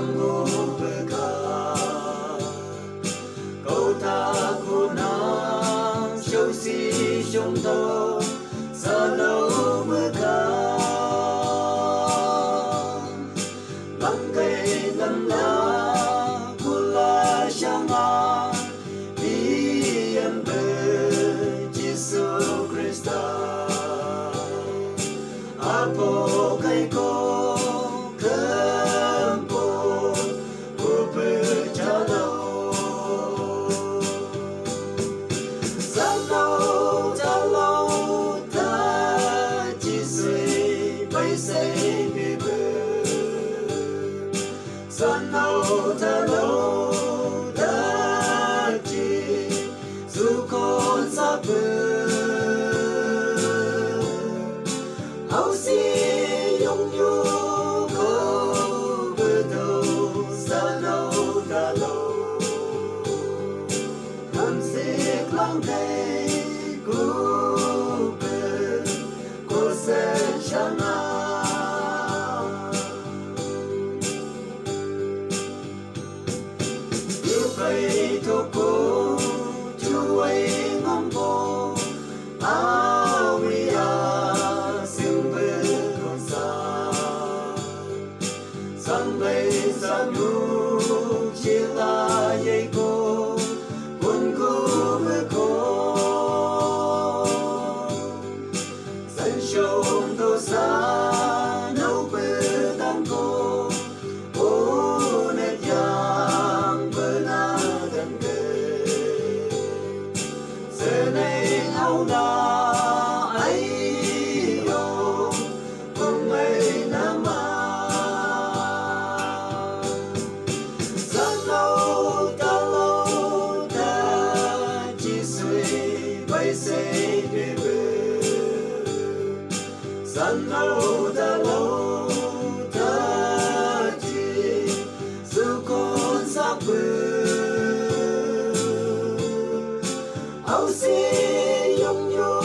mu beka câu tha cô na sâu si trong to sa lâu mưa ca lăng cây lăng la cô la sang a đi em bê Jesus Christa apo cây cô ta lâu ta chỉ dù con xa bờ áo xi nhung nhu có bờ đầu xa lâu ta lâu làm xiết lắng đây cú bờ cô sẽ chẳng vậy thôi cô chú ấy ngắm cô áo mi à xin về con xa sang đây sang nu chỉ là dây cô cuốn cô với cô dân sông đâu xa nấu bê tan cô ô nét giang áo na ấy yo không ấy nam mà lâu ta chỉ suy bay say về bờ lâu ta chỉ giữ con xa bờ áo xi nhung nhu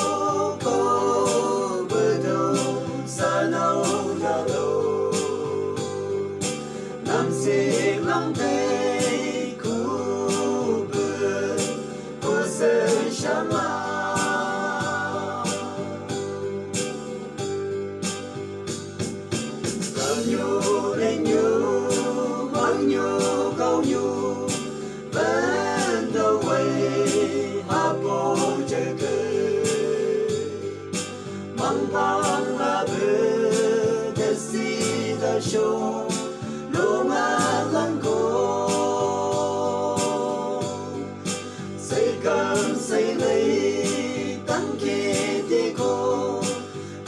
có bờ đầu xa lâu ta lâu làm xiết lắng đây cú bờ cô sẽ chẳng là câu nhu lên nhu mỗi nhu câu nhu bên đâu vậy apo ceke mangkang labe desida show lumalang ko say cam say lay tăng kỳ cô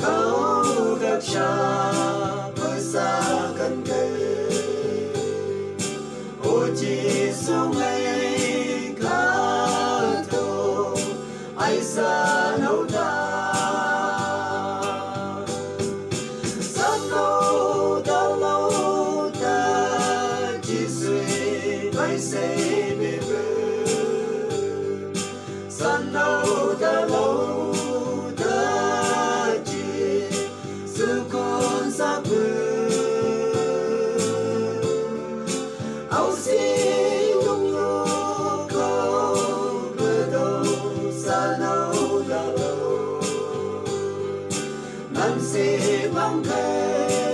câu gặp xa với xa cần kề ô chỉ xuống ấy ai xa nấu ta lâu ta chỉ suy bay say về bờ lâu ta chỉ giữ con xa bờ áo xi nhung nhu câu bờ đầu xa lâu ta lâu làm gì vắng thế